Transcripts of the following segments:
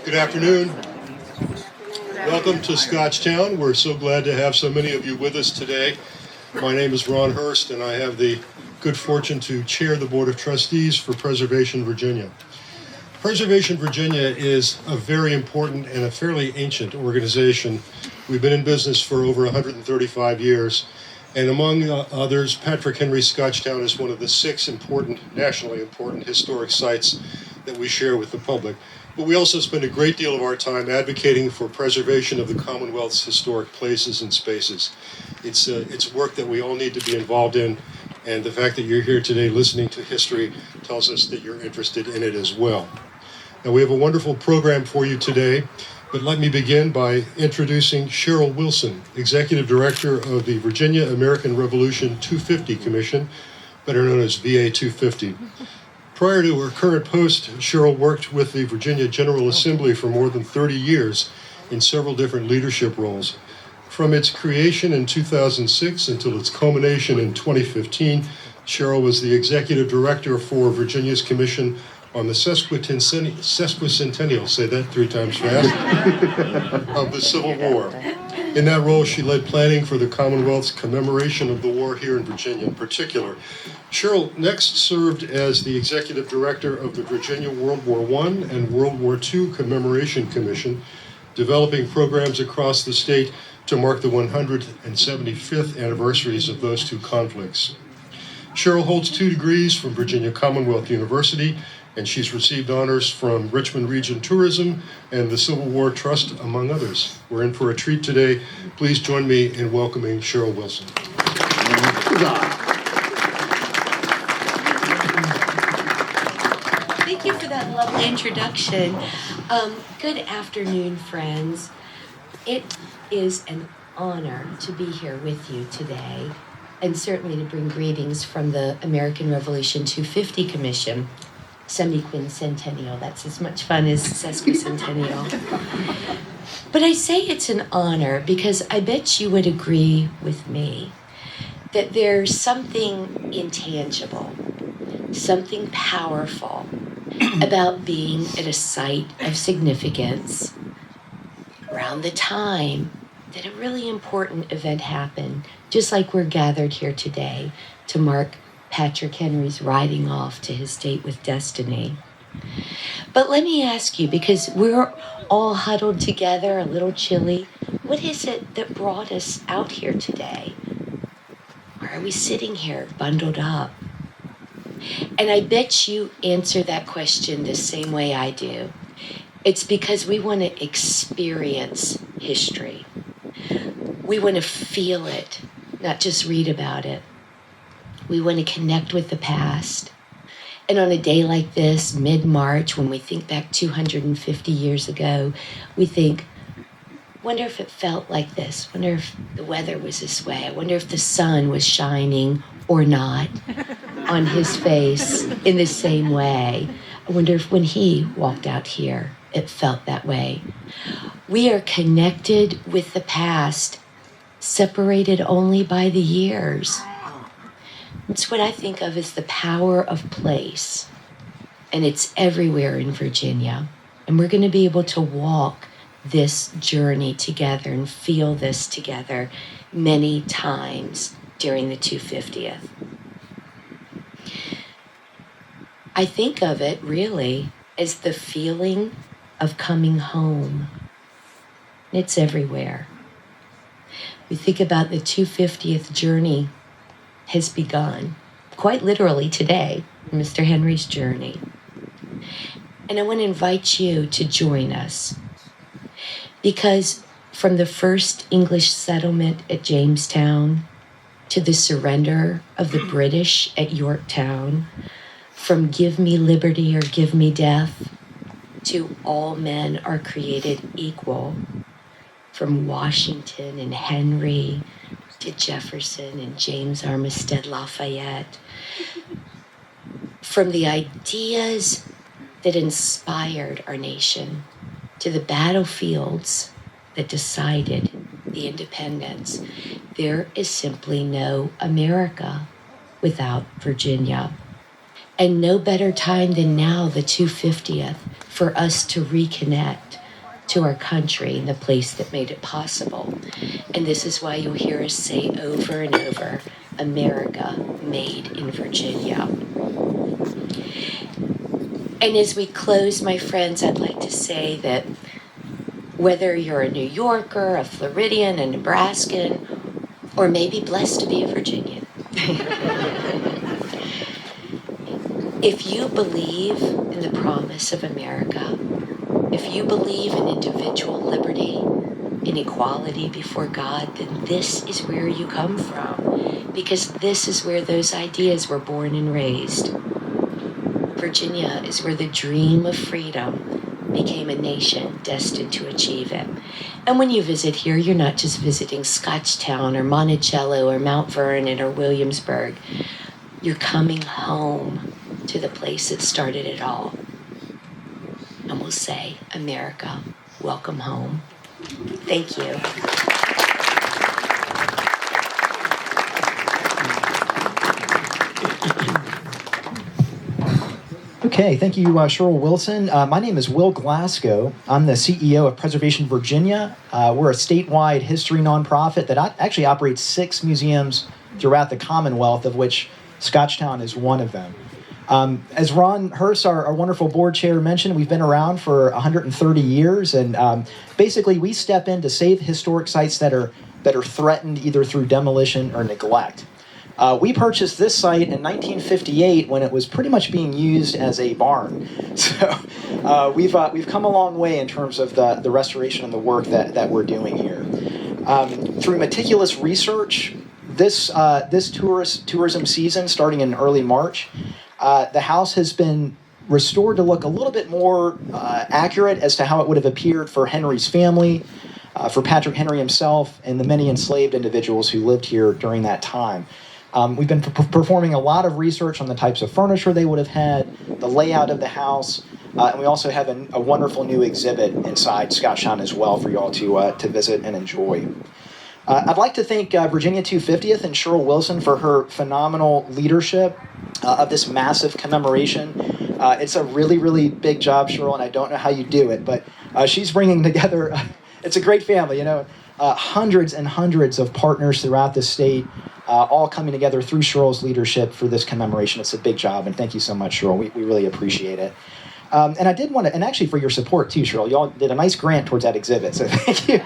Good afternoon. Welcome to Scotchtown. We're so glad to have so many of you with us today. My name is Ron Hurst, and I have the good fortune to chair the Board of Trustees for Preservation Virginia. Preservation Virginia is a very important and a fairly ancient organization. We've been in business for over 135 years, and among others, Patrick Henry Scotchtown is one of the 6 nationally important historic sites that we share with the public. But we also spend a great deal of our time advocating for preservation of the Commonwealth's historic places and spaces. It's work that we all need to be involved in, and the fact that you're here today listening to history tells us that you're interested in it as well. Now, we have a wonderful program for you today, but let me begin by introducing Cheryl Wilson, Executive Director of the Virginia American Revolution 250 Commission, better known as VA 250. Prior to her current post, Cheryl worked with the Virginia General Assembly for more than 30 years in several different leadership roles. From its creation in 2006 until its culmination in 2015, Cheryl was the Executive Director for Virginia's Commission on the sesquicentennial, say that 3 times fast, of the Civil War. In that role, she led planning for the Commonwealth's commemoration of the war here in Virginia in particular. Cheryl next served as the Executive Director of the Virginia World War I and World War II Commemoration Commission, developing programs across the state to mark the 175th anniversaries of those 2 conflicts. Cheryl holds 2 degrees from Virginia Commonwealth University, and she's received honors from Richmond Region Tourism and the Civil War Trust, among others. We're in for a treat today. Please join me in welcoming Cheryl Wilson. Thank you for that lovely introduction. Good afternoon, friends. It is an honor to be here with you today, and certainly to bring greetings from the American Revolution 250 Commission. Semi-quincentennial, that's as much fun as sesquicentennial. But I say it's an honor because I bet you would agree with me that there's something intangible, something powerful about being at a site of significance around the time that a really important event happened, just like we're gathered here today to mark Patrick Henry's riding off to his date with destiny. But let me ask you, because we're all huddled together, a little chilly, what is it that brought us out here today? Why are we sitting here bundled up? And I bet you answer that question the same way I do. It's because we want to experience history. We want to feel it, not just read about it. We want to connect with the past. And on a day like this, mid-March, when we think back 250 years ago, we think, wonder if it felt like this. Wonder if the weather was this way. I wonder if the sun was shining or not on his face in the same way. I wonder if when he walked out here, it felt that way. We are connected with the past, separated only by the years. It's what I think of as the power of place, and it's everywhere in Virginia. And we're going to be able to walk this journey together and feel this together many times during the 250th. I think of it really as the feeling of coming home. It's everywhere. We think about the 250th journey has begun, quite literally today, Mr. Henry's journey. And I want to invite you to join us, because from the first English settlement at Jamestown to the surrender of the British at Yorktown, from give me liberty or give me death to all men are created equal, from Washington and Henry to Jefferson and James Lafayette, from the ideas that inspired our nation to the battlefields that decided the independence. There is simply no America without Virginia. And no better time than now, the 250th, for us to reconnect to our country and the place that made it possible. And this is why you'll hear us say over and over, America made in Virginia. And as we close, my friends, I'd like to say that whether you're a New Yorker, a Floridian, a Nebraskan, or maybe blessed to be a Virginian, if you believe in the promise of America, if you believe in individual liberty and equality before God, then this is where you come from, because this is where those ideas were born and raised. Virginia is where the dream of freedom became a nation destined to achieve it. And when you visit here, you're not just visiting Scotchtown or Monticello or Mount Vernon or Williamsburg. You're coming home to the place that started it all. And we'll say, America, welcome home. Thank you. Okay, thank you, Cheryl Wilson. My name is Will Glasco. I'm the CEO of Preservation Virginia. We're a statewide history nonprofit that actually operates 6 museums throughout the Commonwealth, of which Scotchtown is one of them. As Ron Hurst, our wonderful board chair, mentioned, we've been around for 130 years, and basically we step in to save historic sites that are threatened either through demolition or neglect. We purchased this site in 1958 when it was pretty much being used as a barn. So we've come a long way in terms of the restoration and the work that we're doing here. Through meticulous research, this tourism season, starting in early March, the house has been restored to look a little bit more accurate as to how it would have appeared for Henry's family, for Patrick Henry himself, and the many enslaved individuals who lived here during that time. We've been performing a lot of research on the types of furniture they would have had, the layout of the house, and we also have a wonderful new exhibit inside Scotchtown as well for you all to visit and enjoy. I'd like to thank Virginia 250th and Cheryl Wilson for her phenomenal leadership of this massive commemoration. It's a really, really big job, Cheryl, and I don't know how you do it, but she's bringing together, it's a great family, hundreds and hundreds of partners throughout the state, all coming together through Cheryl's leadership for this commemoration. It's a big job, and thank you so much, Cheryl. We really appreciate it. And I did want to, and actually for your support too, Cheryl. Y'all did a nice grant towards that exhibit, so thank you.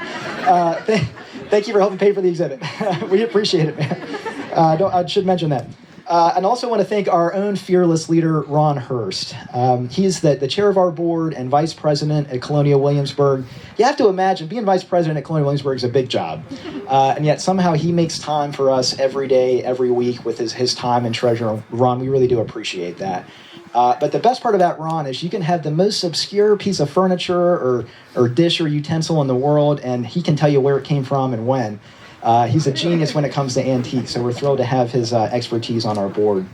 Thank you for helping pay for the exhibit. We appreciate it, man. I should mention that. And also want to thank our own fearless leader, Ron Hurst. He's the chair of our board and vice president at Colonial Williamsburg. You have to imagine being vice president at Colonial Williamsburg is a big job. And yet somehow he makes time for us every day, every week with his time and treasure. Ron, we really do appreciate that. But the best part about Ron is you can have the most obscure piece of furniture or dish or utensil in the world, and he can tell you where it came from and when. He's a genius when it comes to antiques, so we're thrilled to have his expertise on our board.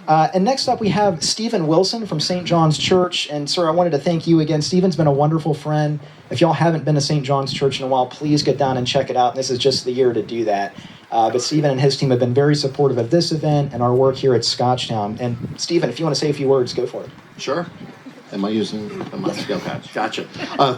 And next up, we have Stephen Wilson from St. John's Church. And, sir, I wanted to thank you again. Stephen's been a wonderful friend. If y'all haven't been to St. John's Church in a while, please get down and check it out. And this is just the year to do that. But Stephen and his team have been very supportive of this event and our work here at Scotchtown. And, Stephen, if you want to say a few words, go for it. Sure. Am I using my skill patch? Gotcha.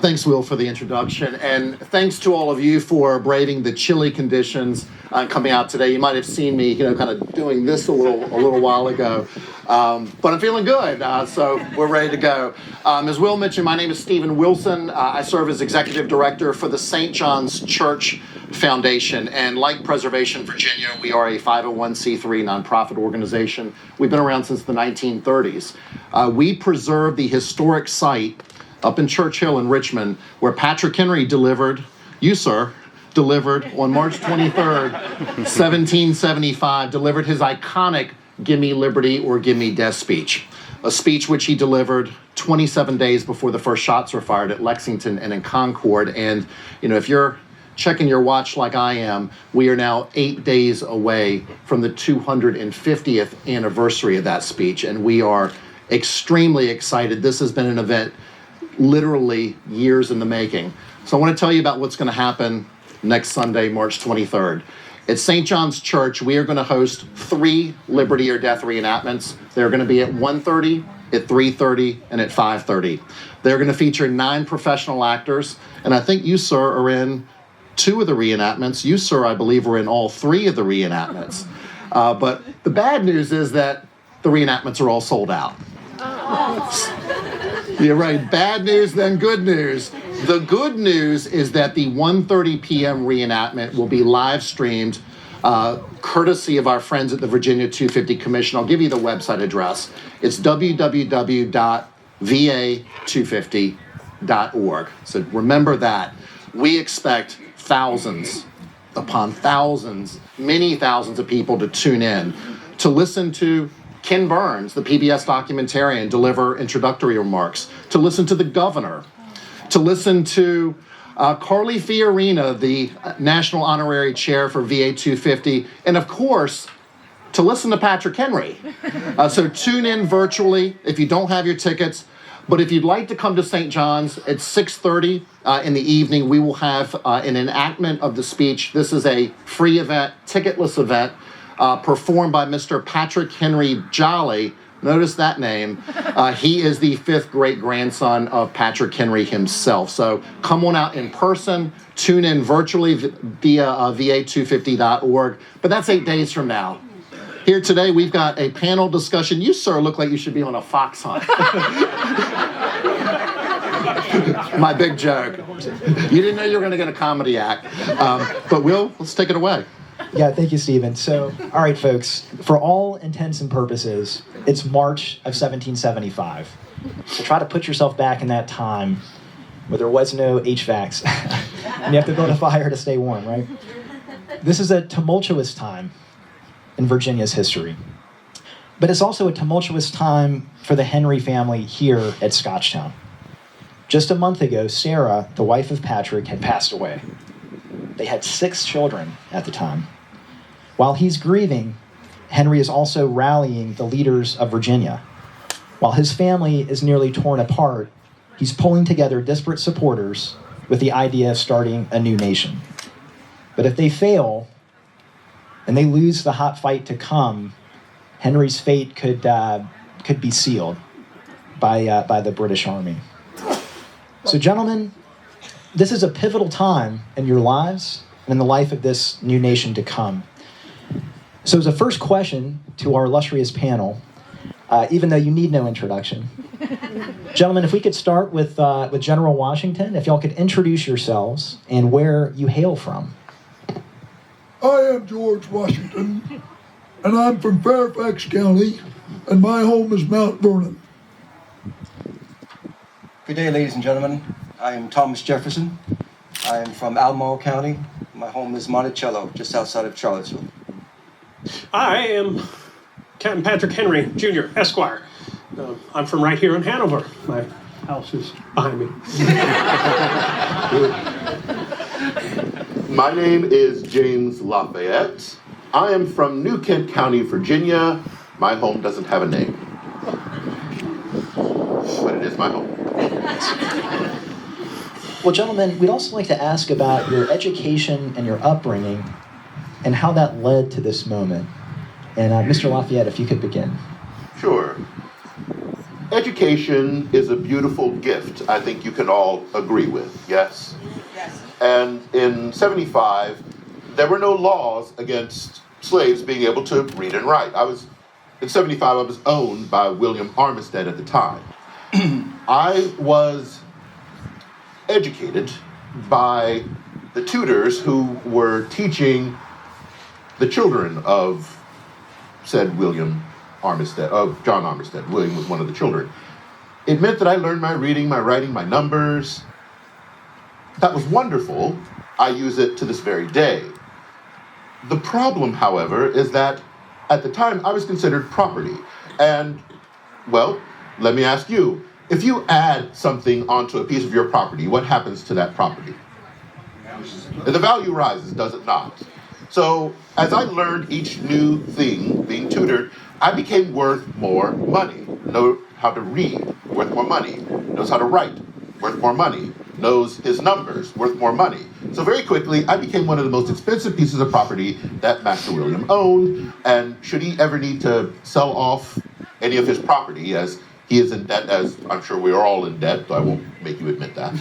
Thanks, Will, for the introduction. And thanks to all of you for braving the chilly conditions coming out today. You might have seen me, kind of doing this a little while ago. But I'm feeling good, so we're ready to go. As Will mentioned, my name is Stephen Wilson. I serve as Executive Director for the St. John's Church Foundation. And like Preservation Virginia, we are a 501c3 nonprofit organization. We've been around since the 1930s. We preserve the historic site up in Churchill in Richmond where Patrick Henry delivered on March 23rd, 1775, delivered his iconic "Gimme Liberty or Gimme Death" speech, a speech which he delivered 27 days before the first shots were fired at Lexington and in Concord. And, if you're checking your watch like I am, we are now 8 days away from the 250th anniversary of that speech, and we are extremely excited. This has been an event literally years in the making. So I want to tell you about what's going to happen next Sunday, March 23rd. At St. John's Church, we are going to host 3 Liberty or Death reenactments. They're going to be at 1:30, at 3:30, and at 5:30. They're going to feature 9 professional actors, and I think you, sir, are in 2 of the reenactments. You, sir, I believe, are in all 3 of the reenactments. But the bad news is that the reenactments are all sold out. You're right. Bad news, then good news. The good news is that the 1:30 p.m. reenactment will be live streamed courtesy of our friends at the Virginia 250 Commission. I'll give you the website address. It's www.va250.org. So remember that. We expect thousands upon thousands, many thousands of people to tune in to listen to Ken Burns, the PBS documentarian, deliver introductory remarks, to listen to the governor, to listen to Carly Fiorina, the National Honorary Chair for VA 250, and of course, to listen to Patrick Henry. So tune in virtually if you don't have your tickets. But if you'd like to come to St. John's at 6:30 in the evening, we will have an enactment of the speech. This is a free event, ticketless event, performed by Mr. Patrick Henry Jolly. Notice that name. He is the 5th great-grandson of Patrick Henry himself. So come on out in person, tune in virtually via va250.org. But that's 8 days from now. Here today, we've got a panel discussion. You, sir, look like you should be on a fox hunt. My big joke. You didn't know you were going to get a comedy act. But let's take it away. Yeah, thank you, Stephen. So, all right, folks, for all intents and purposes, it's March of 1775. So try to put yourself back in that time where there was no HVACs. And you have to build a fire to stay warm, right? This is a tumultuous time in Virginia's history. But it's also a tumultuous time for the Henry family here at Scotchtown. Just a month ago, Sarah, the wife of Patrick, had passed away. They had 6 children at the time. While he's grieving, Henry is also rallying the leaders of Virginia. While his family is nearly torn apart, he's pulling together disparate supporters with the idea of starting a new nation. But if they fail, and they lose the hot fight to come, Henry's fate could be sealed by the British Army. So, gentlemen, this is a pivotal time in your lives and in the life of this new nation to come. So as a first question to our illustrious panel, even though you need no introduction, gentlemen, if we could start with General Washington, if y'all could introduce yourselves and where you hail from. I am George Washington, and I'm from Fairfax County, and my home is Mount Vernon. Good day, ladies and gentlemen. I am Thomas Jefferson. I am from Albemarle County. My home is Monticello, just outside of Charlottesville. I am Captain Patrick Henry, Jr., Esquire. I'm from right here in Hanover. My house is behind me. My name is James Lafayette. I am from New Kent County, Virginia. My home doesn't have a name, but it is my home. Well, gentlemen, we'd also like to ask about your education and your upbringing and how that led to this moment. And Mr. Lafayette, if you could begin. Sure. Education is a beautiful gift, I think you can all agree with, yes? Yes. And in 75, there were no laws against slaves being able to read and write. In 75, I was owned by William Armistead at the time. I was educated by the tutors who were teaching the children of said William Armistead, of John Armistead. William was one of the children. It meant that I learned my reading, my writing, my numbers. That was wonderful. I use it to this very day. The problem, however, is that at the time I was considered property. And, well, let me ask you, if you add something onto a piece of your property, what happens to that property? The value rises, does it not? So as I learned each new thing being tutored, I became worth more money. Know how to read, worth more money. Knows how to write, worth more money. knows his numbers, worth more money. So very quickly, I became one of the most expensive pieces of property that Master William owned, and should he ever need to sell off any of his property, as he is in debt, as I'm sure we are all in debt, though I won't make you admit that,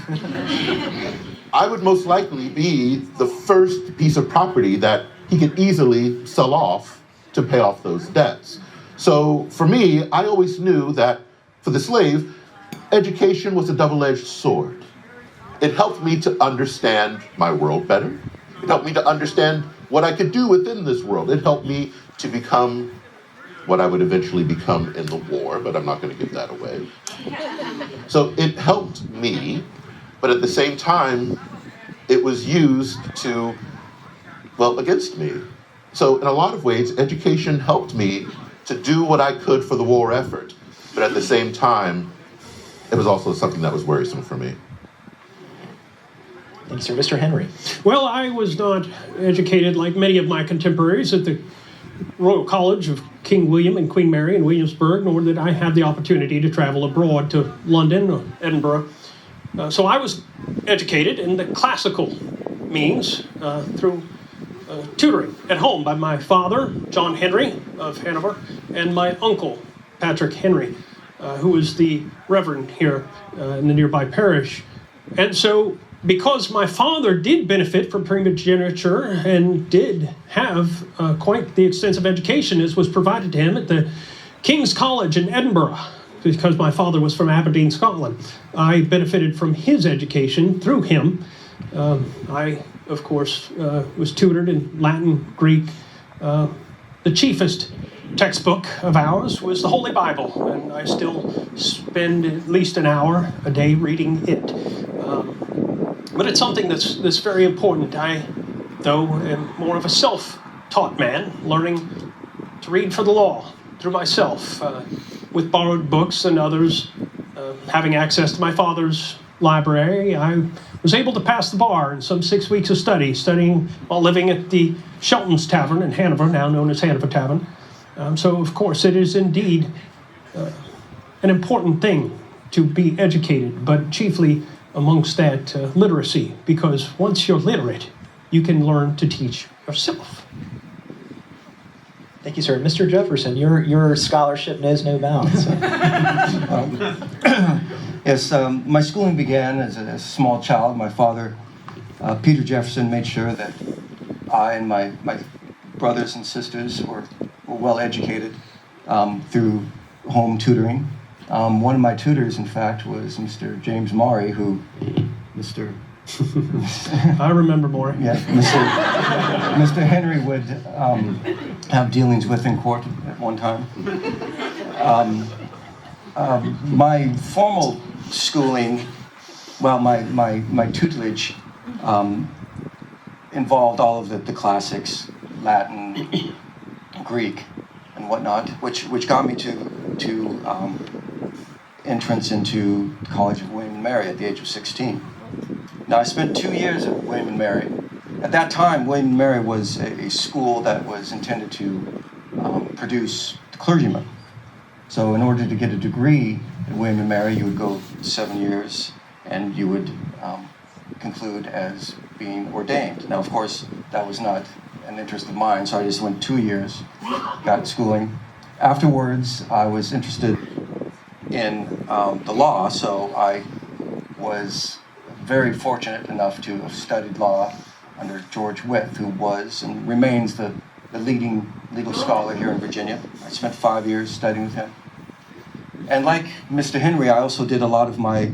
I would most likely be the first piece of property that he could easily sell off to pay off those debts. So for me, I always knew that for the slave, education was a double-edged sword. It helped me to understand my world better. It helped me to understand what I could do within this world. It helped me to become what I would eventually become in the war, but I'm not going to give that away. So it helped me, but at the same time, it was used to, well, against me. So in a lot of ways, education helped me to do what I could for the war effort, but at the same time, it was also something that was worrisome for me. Thank you, sir. Mr. Henry. Well, I was not educated like many of my contemporaries at the Royal College of King William and Queen Mary in Williamsburg, nor did I have the opportunity to travel abroad to London or Edinburgh. So I was educated in the classical means through tutoring at home by my father, John Henry of Hanover, and my uncle, Patrick Henry, who was the reverend here in the nearby parish. And so because my father did benefit from primogeniture and did have quite the extensive education as was provided to him at the King's College in Edinburgh, because my father was from Aberdeen, Scotland, I benefited from his education through him. I, of course, was tutored in Latin, Greek. The chiefest textbook of ours was the Holy Bible, and I still spend at least an hour a day reading it. But it's something that's very important. I, though, am more of a self-taught man, learning to read for the law through myself, with borrowed books and others. Having access to my father's library, I was able to pass the bar in some 6 weeks of studying while living at the Shelton's Tavern in Hanover, now known as Hanover Tavern. So, of course, it is indeed an important thing to be educated, but chiefly amongst that literacy, because once you're literate, you can learn to teach yourself. Thank you, sir. Mr. Jefferson, your scholarship knows no bounds. Yes, my schooling began as a small child. My father, Peter Jefferson, made sure that I and my brothers and sisters were well educated through home tutoring. One of my tutors, in fact, was Mr. James Maury, who I remember more. Yeah, Mr. Henry would have dealings with in court at one time. My formal schooling, well, my tutelage involved all of the classics, Latin, Greek, and whatnot, which got me to entrance into the College of William and Mary at the age of 16. Now, I spent 2 years at William and Mary. At that time, William and Mary was a school that was intended to produce clergymen. So in order to get a degree at William and Mary, you would go 7 years and you would conclude as being ordained. Now, of course, that was not an interest of mine, so I just went 2 years, got schooling. Afterwards, I was interested in the law, so I was very fortunate enough to have studied law under George Wythe, who was and remains the leading legal scholar here in Virginia. I spent 5 years studying with him. And like Mr. Henry, I also did a lot of my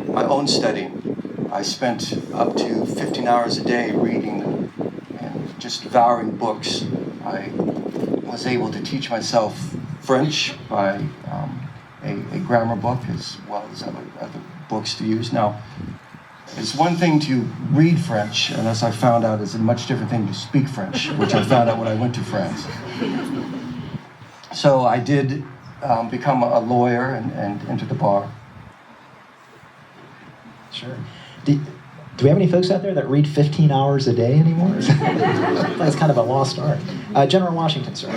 own studying. I spent up to 15 hours a day reading and just devouring books. I was able to teach myself French by a grammar book as well as other books to use. Now, it's one thing to read French, and as I found out, it's a much different thing to speak French, which I found out when I went to France. So I did become a lawyer and enter the bar. Sure. Do we have any folks out there that read 15 hours a day anymore? That's kind of a lost art. General Washington, sir.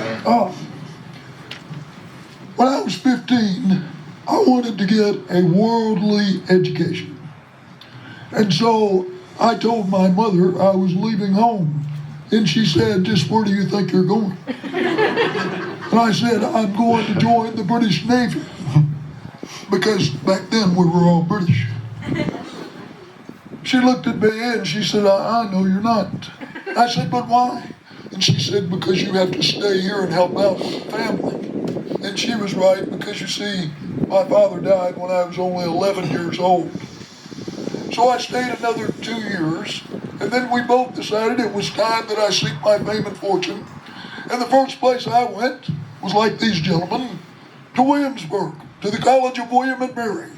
When I was 15, I wanted to get a worldly education. And so I told my mother I was leaving home. And she said, just where do you think you're going? And I said, I'm going to join the British Navy. Because back then we were all British. She looked at me and she said, I know you're not. I said, but why? And she said, because you have to stay here and help out with the family. And she was right, because you see, my father died when I was only 11 years old. So I stayed another 2 years, and then we both decided it was time that I seek my fame and fortune. And the first place I went was, like these gentlemen, to Williamsburg, to the College of William and Mary.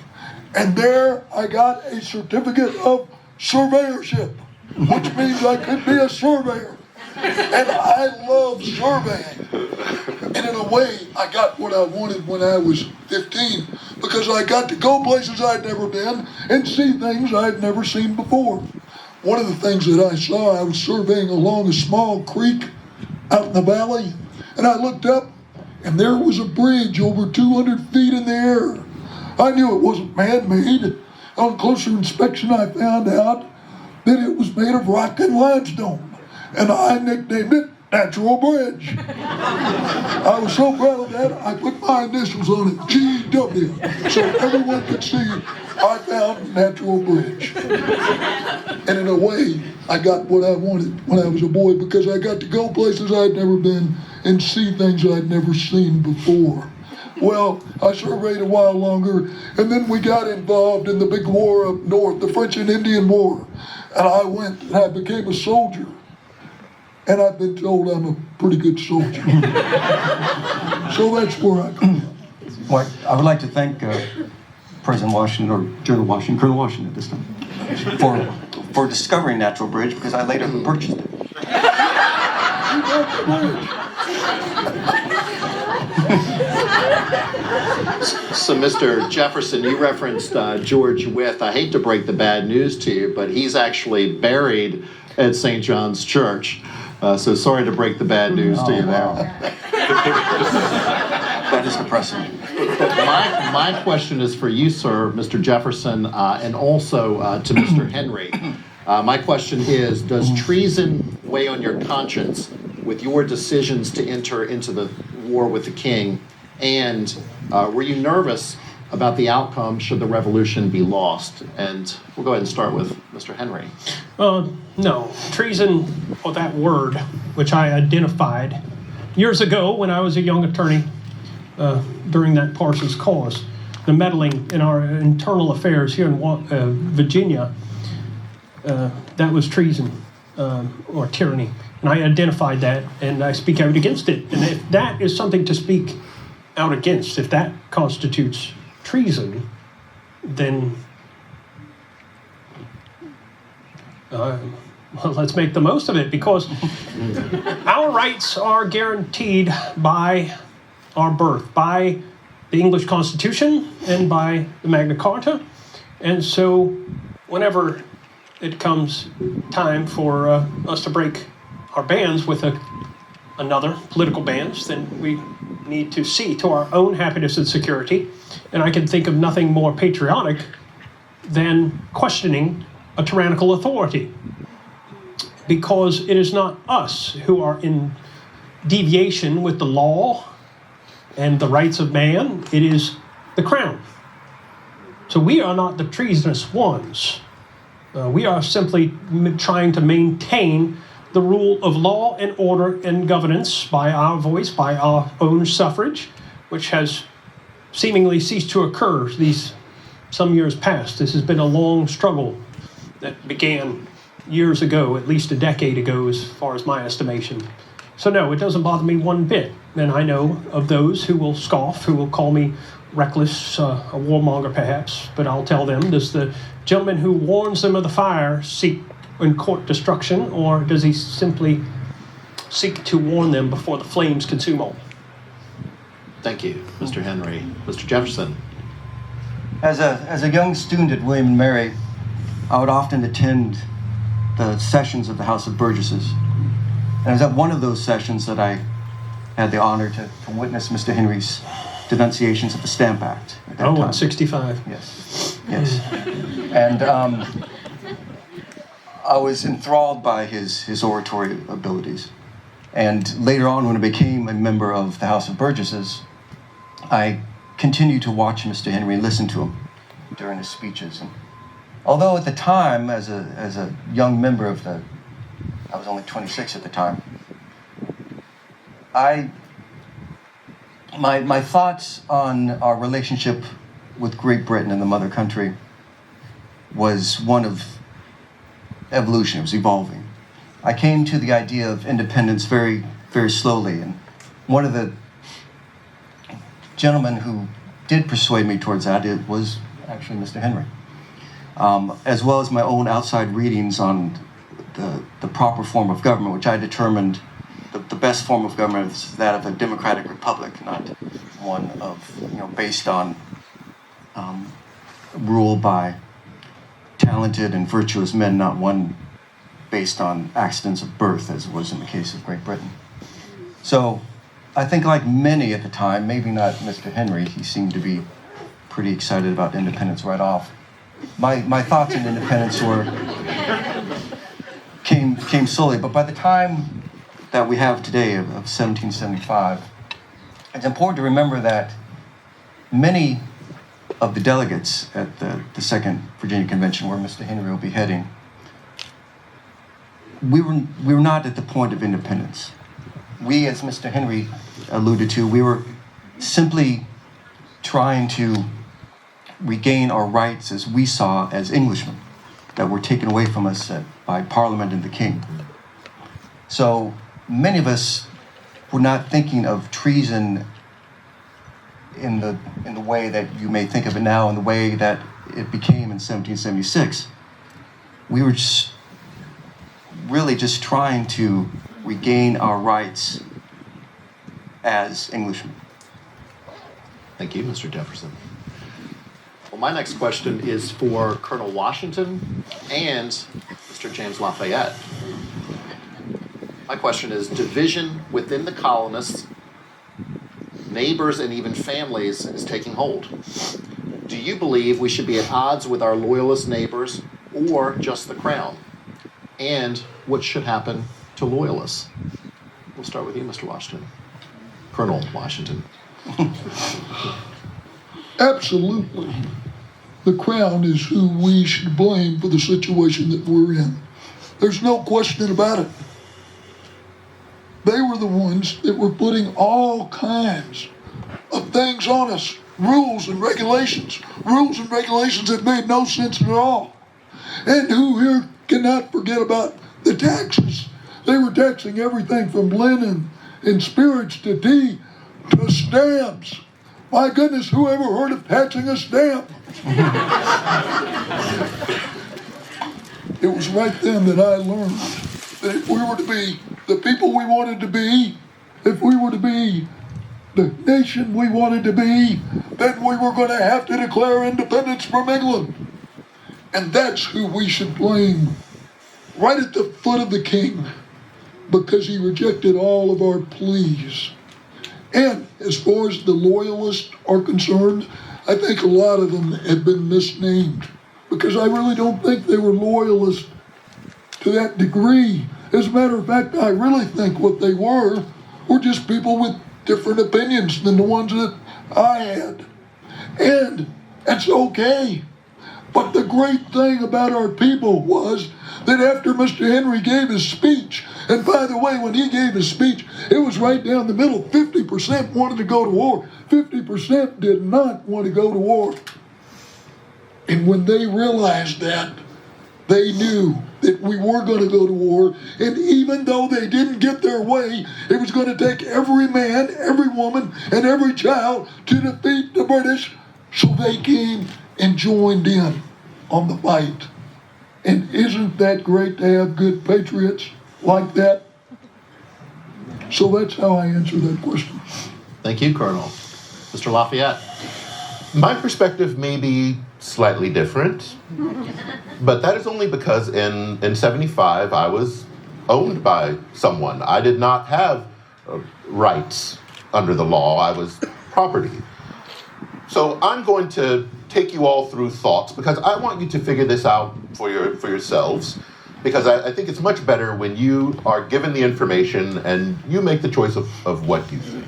And there I got a certificate of surveyorship, which means I could be a surveyor. And I love surveying. And in a way, I got what I wanted when I was 15, because I got to go places I'd never been and see things I'd never seen before. One of the things that I saw, I was surveying along a small creek out in the valley, and I looked up, and there was a bridge over 200 feet in the air. I knew it wasn't man-made. On closer inspection, I found out that it was made of rock and limestone. And I nicknamed it Natural Bridge. I was so proud of that, I put my initials on it, GW, so everyone could see I found Natural Bridge. And in a way, I got what I wanted when I was a boy, because I got to go places I'd never been and see things I'd never seen before. Well, I surveyed a while longer, and then we got involved in the big war up north, the French and Indian War. And I went and I became a soldier. And I've been told I'm a pretty good soldier. So that's where I come from. Well, I would like to thank President Washington, or General Washington, Colonel Washington at this time, for discovering Natural Bridge, because I later purchased it. So, Mr. Jefferson, you referenced George Wythe. I hate to break the bad news to you, but he's actually buried at St. John's Church. So sorry to break the bad news to you there. Wow. That is depressing. But my question is for you, sir, Mr. Jefferson, and also to Mr. Henry. My question is, does treason weigh on your conscience with your decisions to enter into the war with the king? And were you nervous about the outcome should the revolution be lost? And we'll go ahead and start with Mr. Henry. No. Treason, or that word, which I identified years ago when I was a young attorney during that Parsons cause, the meddling in our internal affairs here in Virginia, that was treason or tyranny. And I identified that, and I speak out against it. And if that is something to speak out against, if that constitutes treason, then well, let's make the most of it, because our rights are guaranteed by our birth, by the English Constitution and by the Magna Carta. And so whenever it comes time for us to break our bands with another political bands, then we need to see to our own happiness and security. And I can think of nothing more patriotic than questioning a tyrannical authority, because it is not us who are in deviation with the law and the rights of man, it is the crown. So we are not the treasonous ones. We are simply trying to maintain the rule of law and order and governance by our voice, by our own suffrage, which has seemingly ceased to occur these some years past. This has been a long struggle that began years ago, at least a decade ago, as far as my estimation. So no, it doesn't bother me one bit. And I know of those who will scoff, who will call me reckless, a warmonger perhaps, but I'll tell them, does the gentleman who warns them of the fire seek and court destruction, or does he simply seek to warn them before the flames consume all? Thank you, Mr. Henry. Mr. Jefferson. As a young student at William and Mary, I would often attend the sessions of the House of Burgesses. And it was at one of those sessions that I had the honor to witness Mr. Henry's denunciations of the Stamp Act at that time. Oh, in 65. Yes. And I was enthralled by his oratory abilities. And later on, when I became a member of the House of Burgesses, I continued to watch Mr. Henry and listen to him during his speeches. And although at the time, as a young member of I was only 26 at the time, my thoughts on our relationship with Great Britain and the mother country was one of evolution. It was evolving. I came to the idea of independence very, very slowly, and one of the gentlemen who did persuade me towards that was actually Mr. Henry, as well as my own outside readings on the proper form of government, which I determined the best form of government is that of a democratic republic, not one of, based on rule by talented and virtuous men, not one based on accidents of birth, as was in the case of Great Britain. So I think like many at the time, maybe not Mr. Henry, he seemed to be pretty excited about independence right off. My thoughts on independence came slowly, but by the time that we have today of 1775, it's important to remember that many of the delegates at the Second Virginia Convention, where Mr. Henry will be heading, we were not at the point of independence. We, as Mr. Henry alluded to, we were simply trying to regain our rights as we saw as Englishmen that were taken away from us by Parliament and the King. So many of us were not thinking of treason in the way that you may think of it now, in the way that it became in 1776. We were really just trying to regain our rights as Englishmen. Thank you, Mr. Jefferson. Well, my next question is for Colonel Washington and Mr. James Lafayette. My question is, division within the colonists, neighbors, and even families is taking hold. Do you believe we should be at odds with our loyalist neighbors or just the crown? And what should happen to loyalists? We'll start with you, Mr. Washington. Colonel Washington. Absolutely. The crown is who we should blame for the situation that we're in. There's no question about it. They were the ones that were putting all kinds of things on us. Rules and regulations that made no sense at all. And who here cannot forget about the taxes? They were taxing everything from linen and spirits to tea to stamps. My goodness, who ever heard of taxing a stamp? It was right then that I learned that if we were to be the people we wanted to be, if we were to be the nation we wanted to be, then we were going to have to declare independence from England. And that's who we should blame, right at the foot of the king, because he rejected all of our pleas. And as far as the loyalists are concerned, I think a lot of them have been misnamed, because I really don't think they were loyalists to that degree. As a matter of fact, I really think what they were just people with different opinions than the ones that I had. And that's okay. But the great thing about our people was that after Mr. Henry gave his speech, and by the way, when he gave his speech, it was right down the middle. 50% wanted to go to war. 50% did not want to go to war. And when they realized that, they knew that we were going to go to war. And even though they didn't get their way, it was going to take every man, every woman, and every child to defeat the British. So they came and joined in on the fight. And isn't that great to have good patriots like that? So that's how I answer that question. Thank you, Colonel. Mr. Lafayette. My perspective may be slightly different, but that is only because in 75 I was owned by someone. I did not have rights under the law. I was property. So I'm going to take you all through thoughts because I want you to figure this out for yourselves. because I think it's much better when you are given the information and you make the choice of what you think.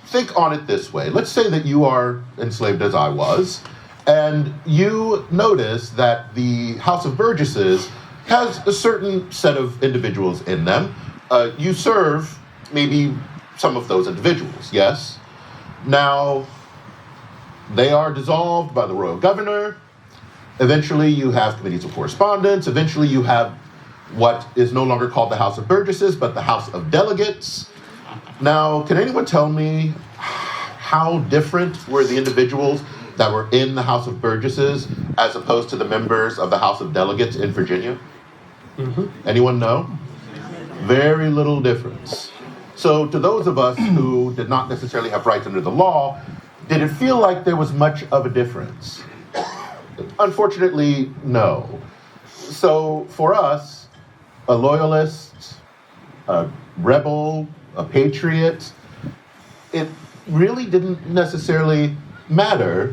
Think on it this way. Let's say that you are enslaved as I was, and you notice that the House of Burgesses has a certain set of individuals in them. You serve maybe some of those individuals, yes? Now, they are dissolved by the royal governor. Eventually, you have committees of correspondence. Eventually, you have what is no longer called the House of Burgesses, but the House of Delegates. Now, can anyone tell me how different were the individuals that were in the House of Burgesses as opposed to the members of the House of Delegates in Virginia? Anyone know? Very little difference. So to those of us who did not necessarily have rights under the law, did it feel like there was much of a difference? Unfortunately, no. So for us, a loyalist, a rebel, a patriot, it really didn't necessarily matter.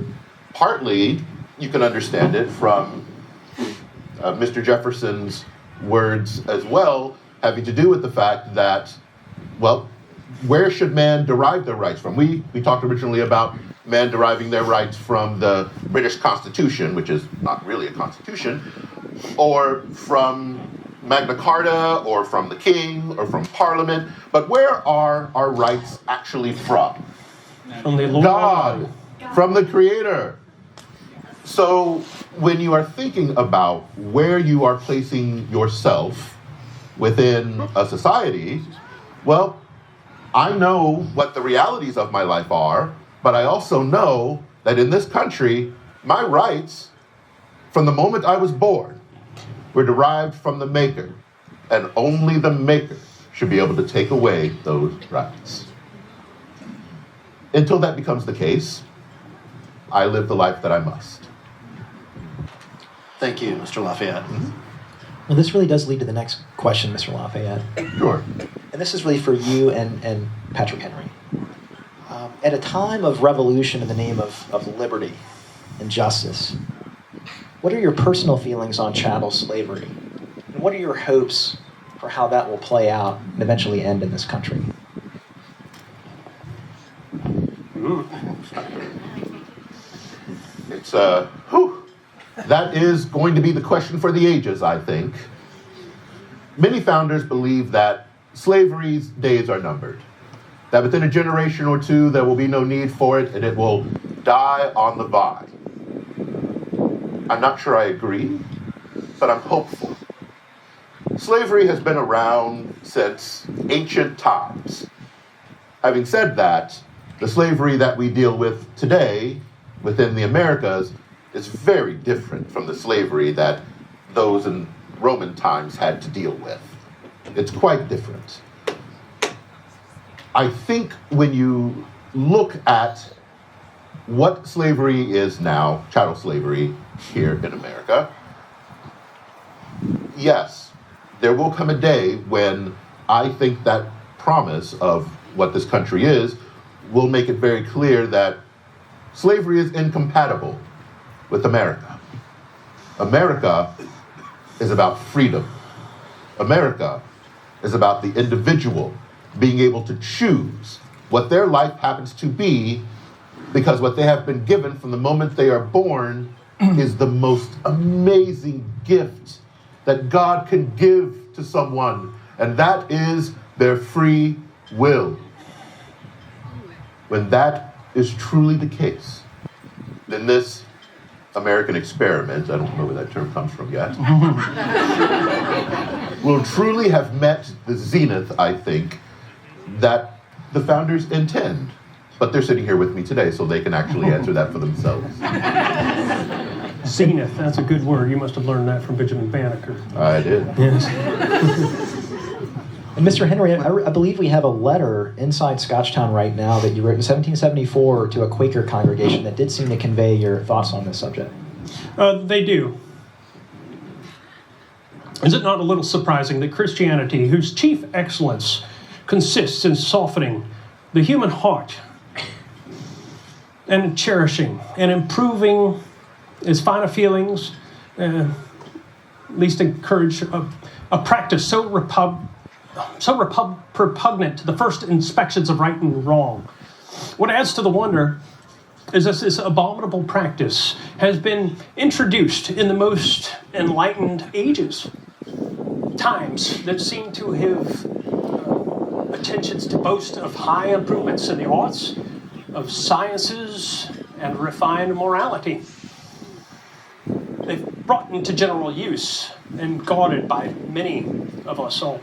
Partly, you can understand it from Mr. Jefferson's words as well, having to do with the fact that, well, where should man derive their rights from? We talked originally about man deriving their rights from the British Constitution, which is not really a constitution, or from Magna Carta, or from the king, or from Parliament. But where are our rights actually from? From the Lord. God, from the Creator. So when you are thinking about where you are placing yourself within a society, well, I know what the realities of my life are, but I also know that in this country, my rights, from the moment I was born, were derived from the Maker, and only the Maker should be able to take away those rights. Until that becomes the case, I live the life that I must. Thank you, Mr. Lafayette. Well, this really does lead to the next question, Mr. Lafayette. Sure. And this is really for you and Patrick Henry. At a time of revolution in the name of liberty and justice, what are your personal feelings on chattel slavery? And what are your hopes for how that will play out and eventually end in this country? It's, that is going to be the question for the ages, I think. Many founders believe that slavery's days are numbered, that within a generation or two there will be no need for it and it will die on the vine. I'm not sure I agree, but I'm hopeful. Slavery has been around since ancient times. Having said that, the slavery that we deal with today within the Americas is very different from the slavery that those in Roman times had to deal with. It's quite different. I think when you look at what slavery is now, chattel slavery here in America, yes, there will come a day when I think that promise of what this country is will make it very clear that slavery is incompatible with America. America is about freedom. America is about the individual being able to choose what their life happens to be, because what they have been given from the moment they are born is the most amazing gift that God can give to someone, and that is their free will. When that is truly the case, then this American experiment, I don't know where that term comes from yet, will truly have met the zenith, I think, that the founders intend. But they're sitting here with me today, so they can actually answer that for themselves. Zenith, that's a good word. You must have learned that from Benjamin Banneker. I did. Yes. And Mr. Henry, I believe we have a letter inside Scotchtown right now that you wrote in 1774 to a Quaker congregation that did seem to convey your thoughts on this subject. They do. Is it not a little surprising that Christianity, whose chief excellence consists in softening the human heart and cherishing and improving its finer feelings, at least encourage a practice so repugnant to the first inspections of right and wrong. What adds to the wonder is that this abominable practice has been introduced in the most enlightened ages, times that seem to have attentions to boast of high improvements in the arts, of sciences, and refined morality. They've brought into general use and guarded by many of us all.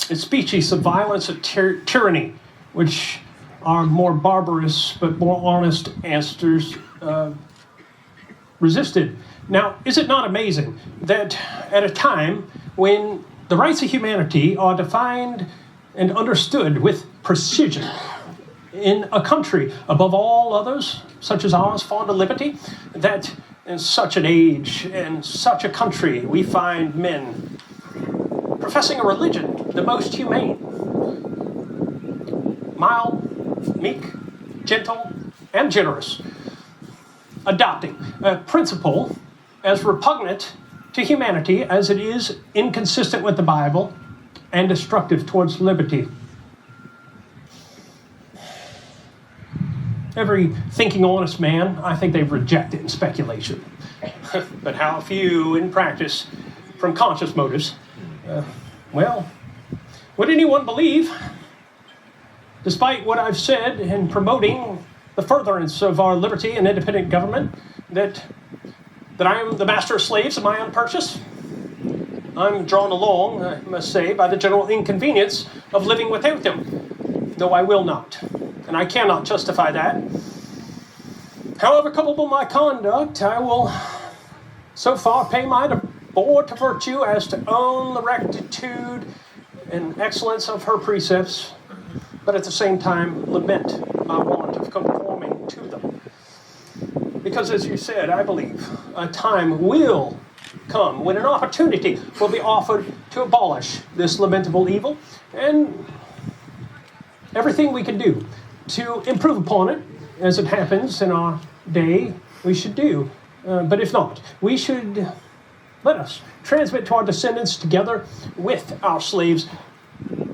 A species of violence and tyranny, which our more barbarous but more honest ancestors resisted. Now, is it not amazing that at a time when the rights of humanity are defined and understood with precision in a country above all others, such as ours, fond of liberty, that in such an age and such a country we find men professing a religion the most humane, mild, meek, gentle, and generous, adopting a principle as repugnant to humanity as it is inconsistent with the Bible and destructive towards liberty. Every thinking honest man, I think they've rejected in speculation. But how few in practice from conscious motives? Well, would anyone believe, despite what I've said in promoting the furtherance of our liberty and independent government, that I am the master of slaves of my own purchase? I'm drawn along, I must say, by the general inconvenience of living without them, though I will not, and I cannot justify that. However culpable my conduct, I will so far pay my debt to virtue as to own the rectitude and excellence of her precepts, but at the same time lament my want of conforming to them. Because as you said, I believe a time will come when an opportunity will be offered to abolish this lamentable evil, and everything we can do to improve upon it, as it happens in our day, we should do. But if not, we should let us transmit to our descendants, together with our slaves,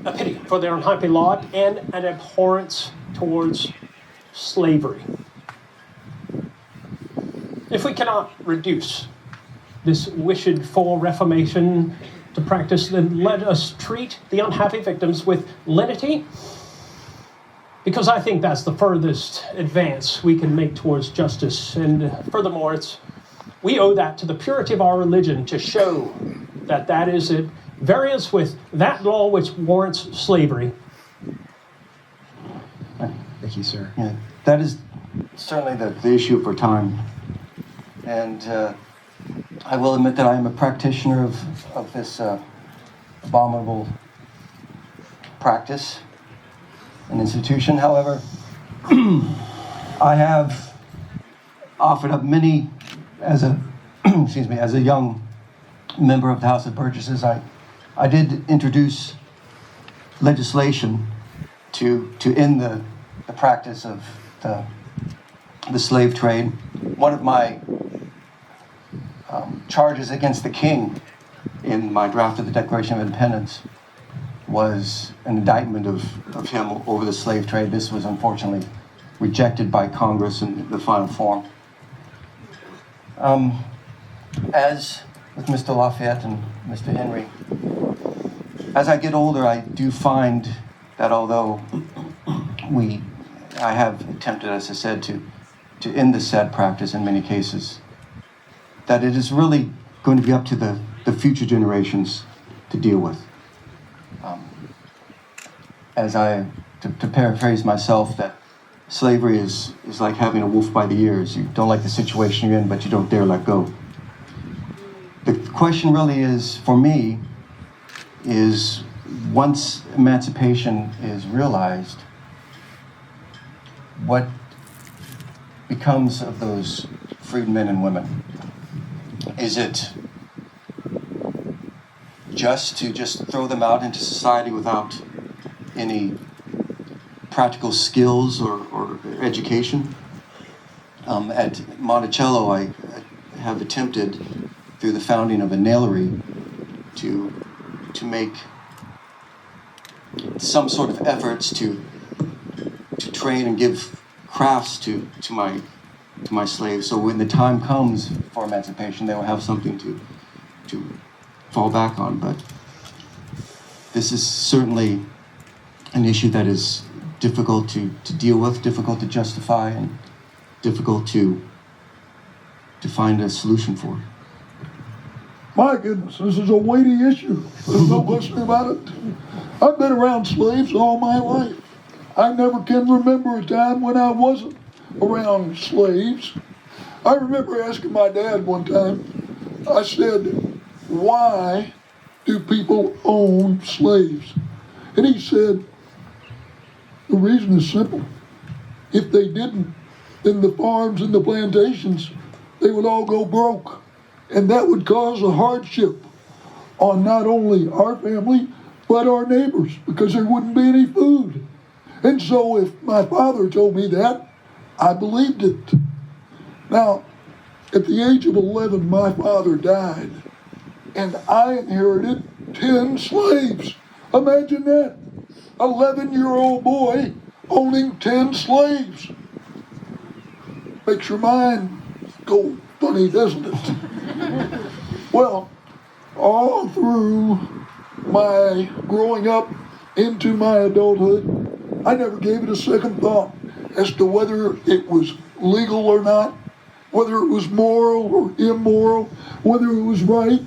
a pity for their unhappy lot and an abhorrence towards slavery. If we cannot reduce this wished for reformation to practice, then let us treat the unhappy victims with lenity, because I think that's the furthest advance we can make towards justice. And furthermore, we owe that to the purity of our religion to show that that is at variance with that law which warrants slavery. Thank you, sir. Yeah, that is certainly the issue for time. And I will admit that I am a practitioner of this abominable practice and institution. However, I have offered up many, as a as a young member of the House of Burgesses, I did introduce legislation to end the practice of the slave trade. One of my charges against the king in my draft of the Declaration of Independence was an indictment of him over the slave trade. This was unfortunately rejected by Congress in the final form. As with Mr. Lafayette and Mr. Henry, as I get older, I do find that although I have attempted, as I said, to end the sad practice in many cases, that it is really going to be up to the future generations to deal with. To paraphrase myself, that slavery is like having a wolf by the ears. You don't like the situation you're in, but you don't dare let go. The question really is, for me, is once emancipation is realized, what becomes of those freed men and women? Is it just to throw them out into society without any practical skills or education? At Monticello, have attempted through the founding of a nailery to make some sort of efforts to train and give crafts to my slaves, so when the time comes for emancipation, they will have something to fall back on. But this is certainly an issue that is difficult to deal with, difficult to justify, and difficult to find a solution for. My goodness, this is a weighty issue. There's no question about it. I've been around slaves all my life. I never can remember a time when I wasn't around slaves. I remember asking my dad one time, I said, why do people own slaves? And he said, the reason is simple. If they didn't, then the farms and the plantations, they would all go broke. And that would cause a hardship on not only our family, but our neighbors, because there wouldn't be any food. And so if my father told me that, I believed it. Now, at the age of 11, my father died, and I inherited 10 slaves. Imagine that. 11-year-old boy owning 10 slaves. Makes your mind go funny, doesn't it? Well, all through my growing up into my adulthood, I never gave it a second thought as to whether it was legal or not, whether it was moral or immoral, whether it was right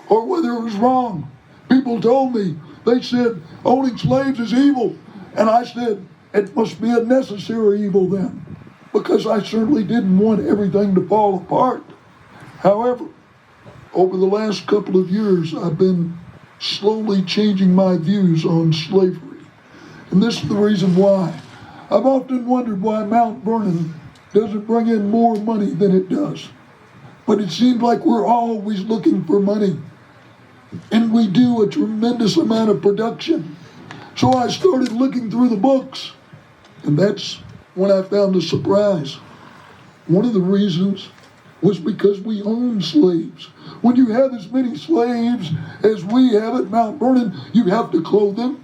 or whether it was wrong. People told me, they said, owning slaves is evil. And I said, it must be a necessary evil then, because I certainly didn't want everything to fall apart. However, over the last couple of years, I've been slowly changing my views on slavery. And this is the reason why. I've often wondered why Mount Vernon doesn't bring in more money than it does. But it seems like we're always looking for money. And we do a tremendous amount of production. So I started looking through the books. And that's when I found a surprise. One of the reasons was because we own slaves. When you have as many slaves as we have at Mount Vernon, you have to clothe them,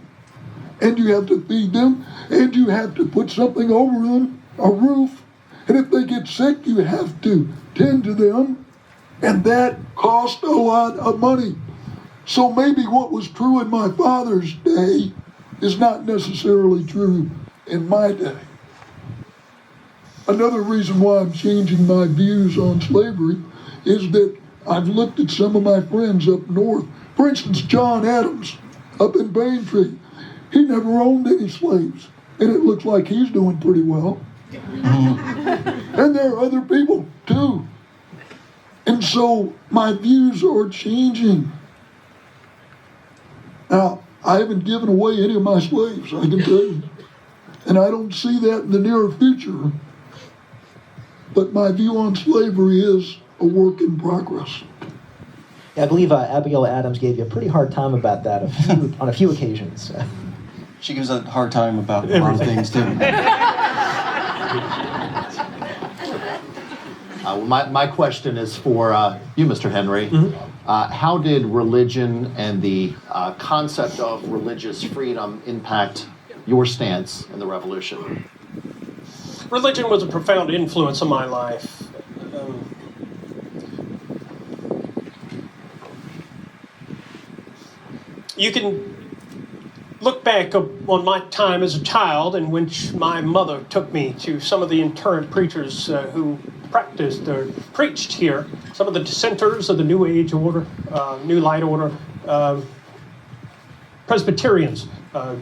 and you have to feed them, and you have to put something over them, a roof. And if they get sick, you have to tend to them, and that costs a lot of money. So maybe what was true in my father's day is not necessarily true in my day. Another reason why I'm changing my views on slavery is that I've looked at some of my friends up north. For instance, John Adams up in Braintree. He never owned any slaves, and it looks like he's doing pretty well. And there are other people too. And so my views are changing. Now, I haven't given away any of my slaves, I can tell you. And I don't see that in the near future. But my view on slavery is a work in progress. I believe Abigail Adams gave you a pretty hard time about that on a few occasions. She gives a hard time about a lot of things too. My question is for you, Mr. Henry. Mm-hmm. How did religion and the concept of religious freedom impact your stance in the Revolution? Religion was a profound influence on my life. You can look back on my time as a child in which my mother took me to some of the itinerant preachers who practiced or preached here, some of the dissenters of the New Age order, New Light order, Presbyterians,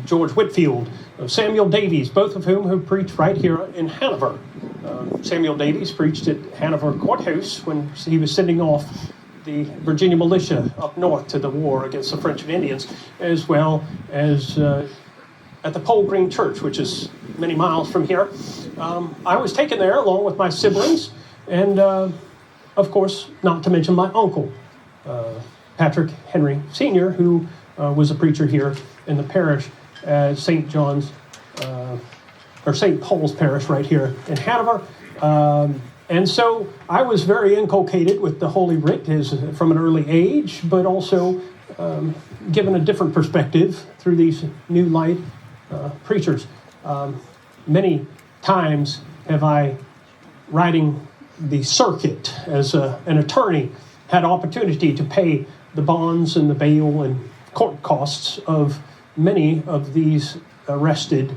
George Whitefield, Samuel Davies, both of whom have preached right here in Hanover. Samuel Davies preached at Hanover Courthouse when he was sending off the Virginia militia up north to the war against the French and Indians, as well as at the Pole Green Church, which is many miles from here. I was taken there along with my siblings, and of course, not to mention my uncle, Patrick Henry Sr., who was a preacher here in the parish at St. John's, or St. Paul's Parish right here in Hanover. And so I was very inculcated with the Holy Writ from an early age, but also given a different perspective through these new light preachers. Many times have I, riding the circuit as an attorney, had opportunity to pay the bonds and the bail and court costs of many of these arrested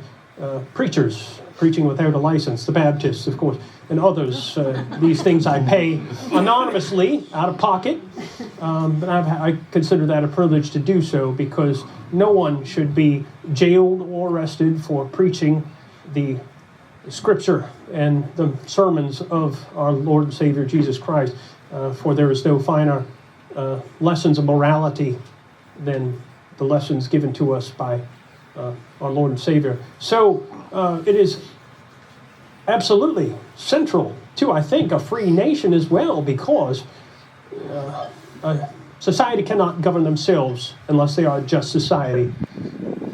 preachers preaching without a license, the Baptists, of course, and others. These things I pay anonymously, out of pocket, but I consider that a privilege to do so, because no one should be jailed or arrested for preaching the Scripture and the sermons of our Lord and Savior Jesus Christ, for there is no finer lessons of morality than the lessons given to us by our Lord and Savior. So it is absolutely central to, I think, a free nation as well, because society cannot govern themselves unless they are a just society.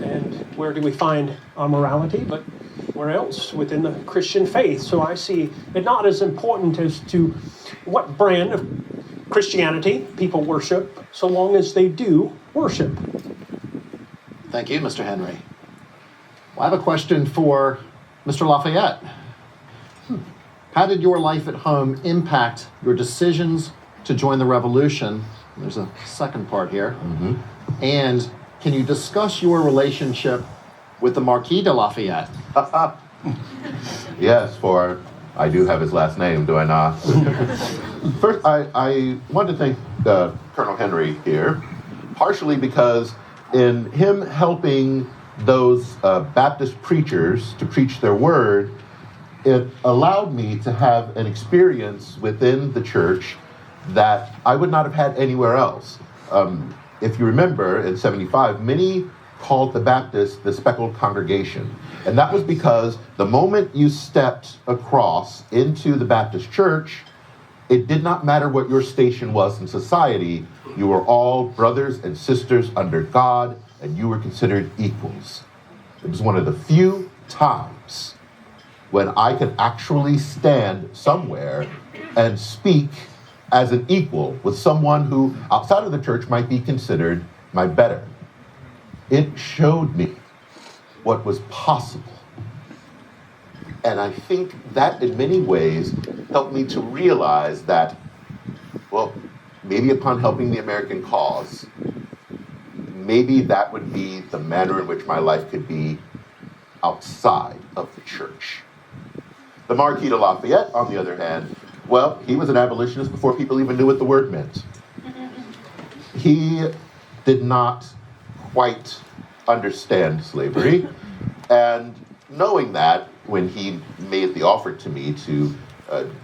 And where do we find our morality? But where else? Within the Christian faith. So I see it not as important as to what brand of Christianity people worship, so long as they do worship. Thank you, Mr. Henry. Well, I have a question for Mr. Lafayette. How did your life at home impact your decisions to join the revolution? There's a second part here. Mm-hmm. And can you discuss your relationship with the Marquis de Lafayette? Yes, for I do have his last name, do I not? First, I want to thank Colonel Henry here, partially because in him helping those Baptist preachers to preach their word, it allowed me to have an experience within the church that I would not have had anywhere else. If you remember, in 75, many called the Baptists the speckled congregation. And that was because the moment you stepped across into the Baptist church, it did not matter what your station was in society. You were all brothers and sisters under God, and you were considered equals. It was one of the few times when I could actually stand somewhere and speak as an equal with someone who, outside of the church, might be considered my better. It showed me what was possible. And I think that in many ways helped me to realize that, well, maybe upon helping the American cause, maybe that would be the manner in which my life could be outside of the church. The Marquis de Lafayette, on the other hand, well, he was an abolitionist before people even knew what the word meant. He did not quite understand slavery, and knowing that, when he made the offer to me to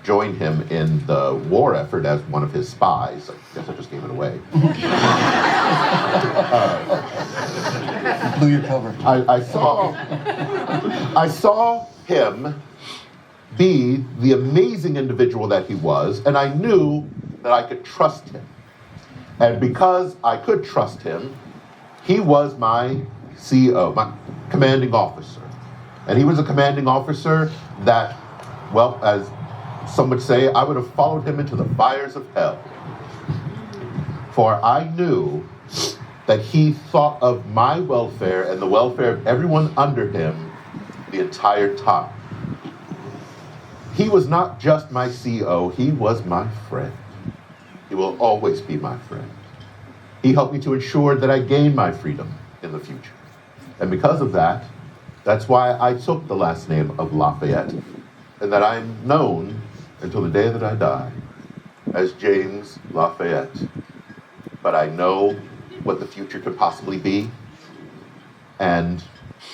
join him in the war effort as one of his spies, I guess I just gave it away. Blew your cover. I saw him be the amazing individual that he was, and I knew that I could trust him. And because I could trust him, he was my CO, my commanding officer. And he was a commanding officer that, well, as some would say, I would have followed him into the fires of hell. For I knew that he thought of my welfare and the welfare of everyone under him the entire time. He was not just my CO, he was my friend. He will always be my friend. He helped me to ensure that I gained my freedom in the future. And because of that, that's why I took the last name of Lafayette, and that I'm known until the day that I die as James Lafayette. But I know what the future could possibly be, and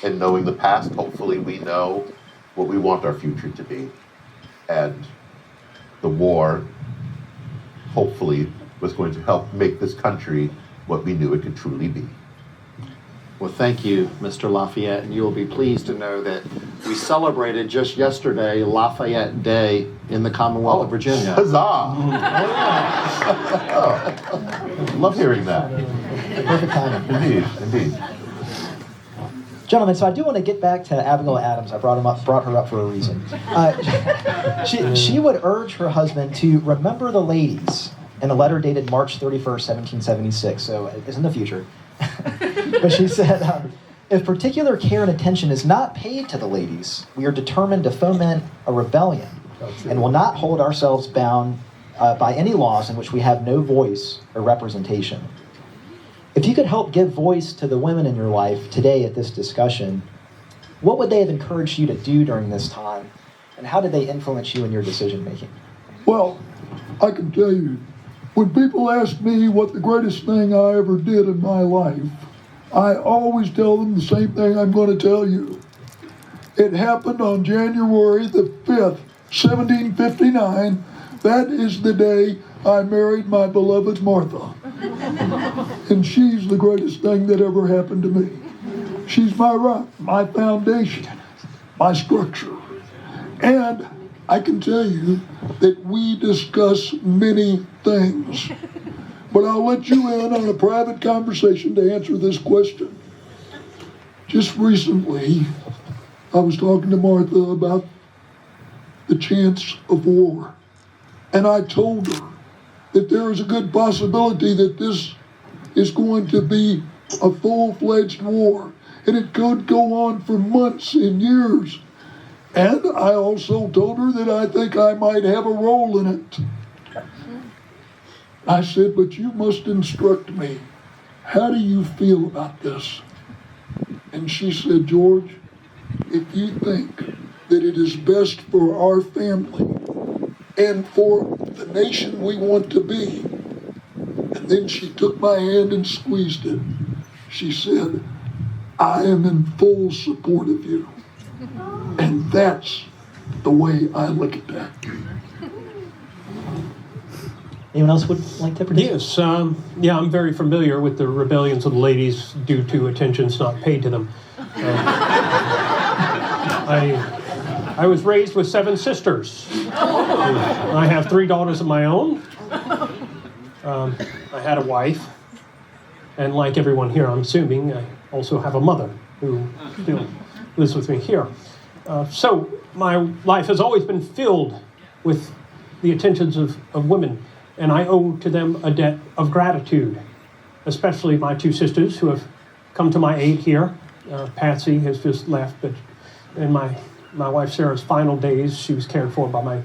in knowing the past, hopefully we know what we want our future to be. And the war, hopefully, was going to help make this country what we knew it could truly be. Well, thank you, Mr. Lafayette, and you will be pleased to know that we celebrated just yesterday Lafayette Day in the Commonwealth of Virginia. Huzzah! Love hearing that. Perfect timing. Indeed. Gentlemen, so I do want to get back to Abigail Adams. I brought her up for a reason. She would urge her husband to remember the ladies in a letter dated March 31st, 1776, so it's in the future. But she said, if particular care and attention is not paid to the ladies, we are determined to foment a rebellion and will not hold ourselves bound by any laws in which we have no voice or representation. If you could help give voice to the women in your life today at this discussion, what would they have encouraged you to do during this time, and how did they influence you in your decision making? Well, I can tell you, when people ask me what the greatest thing I ever did in my life, I always tell them the same thing I'm going to tell you. It happened on January the 5th, 1759. That is the day I married my beloved Martha. And she's the greatest thing that ever happened to me. She's my rock, my foundation, my structure. And I can tell you that we discuss many things. But I'll let you in on a private conversation to answer this question. Just recently, I was talking to Martha about the chance of war. And I told her that there is a good possibility that this is going to be a full-fledged war. And it could go on for months and years. And I also told her that I think I might have a role in it. I said, but you must instruct me. How do you feel about this? And she said, George, if you think that it is best for our family and for the nation we want to be. And then she took my hand and squeezed it. She said, I am in full support of you. And that's the way I look at that. Anyone else would like to participate? Yes, I'm very familiar with the rebellions of the ladies due to attentions not paid to them. I was raised with 7 sisters. I have 3 daughters of my own. I had a wife, and like everyone here, I'm assuming, I also have a mother who still lives with me here. So my life has always been filled with the attentions of women, and I owe to them a debt of gratitude, especially my 2 sisters who have come to my aid here. Patsy has just left, but in my wife Sarah's final days, she was cared for by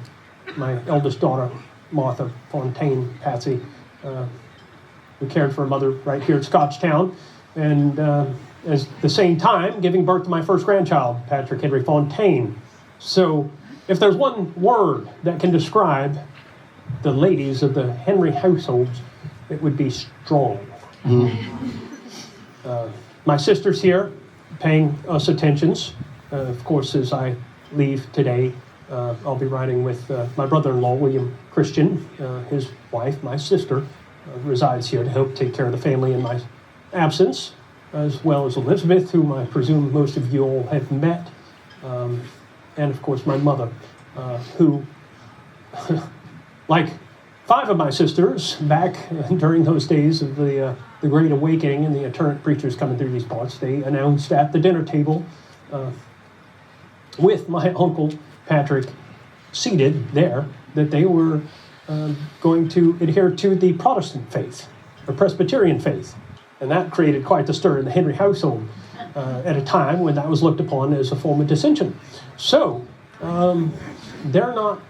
my eldest daughter, Martha Fontaine Patsy, who cared for her mother right here at Scotchtown, and at the same time giving birth to my first grandchild, Patrick Henry Fontaine. So if there's one word that can describe the ladies of the Henry households, it would be strong. My sister's here paying us attentions. Of course, as I leave today, I'll be riding with my brother-in-law, William Christian. His wife, my sister, resides here to help take care of the family in my absence, as well as Elizabeth, whom I presume most of you all have met, and of course my mother, who, like 5 of my sisters back during those days of the Great Awakening and the itinerant preachers coming through these parts, they announced at the dinner table with my uncle Patrick seated there that they were going to adhere to the Protestant faith, or Presbyterian faith. And that created quite the stir in the Henry household at a time when that was looked upon as a form of dissension. So, they're not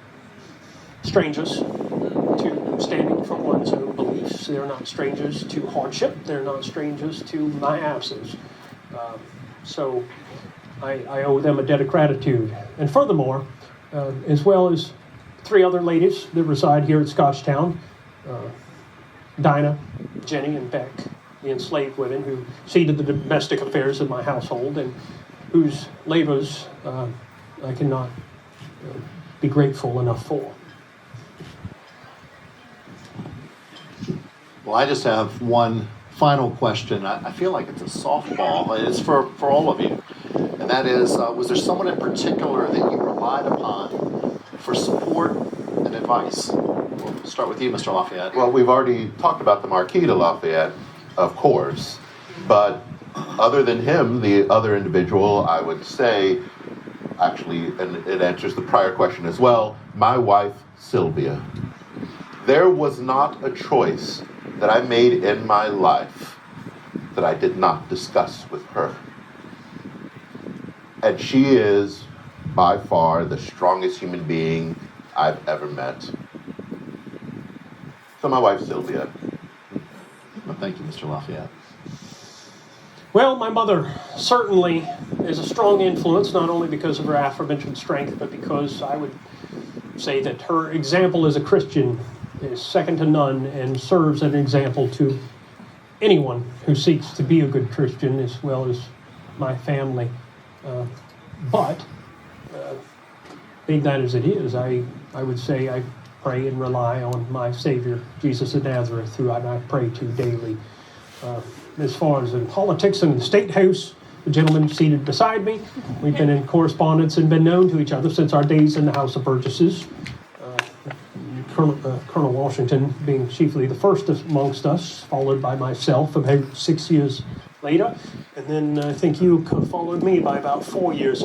strangers to standing for one's own beliefs. They're not strangers to hardship. They're not strangers to my absence. So I owe them a debt of gratitude. And furthermore, as well as 3 other ladies that reside here at Scotchtown, Dinah, Jenny, and Beck, the enslaved women who see to the domestic affairs of my household and whose labors I cannot be grateful enough for. Well, I just have one final question. I feel like it's a softball. It's for all of you. And that is, was there someone in particular that you relied upon for support and advice? We'll start with you, Mr. Lafayette. Well, we've already talked about the Marquis de Lafayette, of course, but other than him, the other individual, I would say, actually, and it answers the prior question as well, my wife, Sylvia. There was not a choice that I made in my life that I did not discuss with her. And she is, by far, the strongest human being I've ever met. So my wife, Sylvia. Well, thank you, Mr. Lafayette. Well, my mother certainly is a strong influence, not only because of her aforementioned strength, but because I would say that her example as a Christian is second to none and serves as an example to anyone who seeks to be a good Christian, as well as my family. But being that as it is, I would say I pray and rely on my Savior, Jesus of Nazareth, who I pray to daily. As far as in politics and the State House, the gentleman seated beside me, we've been in correspondence and been known to each other since our days in the House of Burgesses. Colonel Washington being chiefly the first amongst us, followed by myself about 6 years later. And then I think you followed me by about 4 years.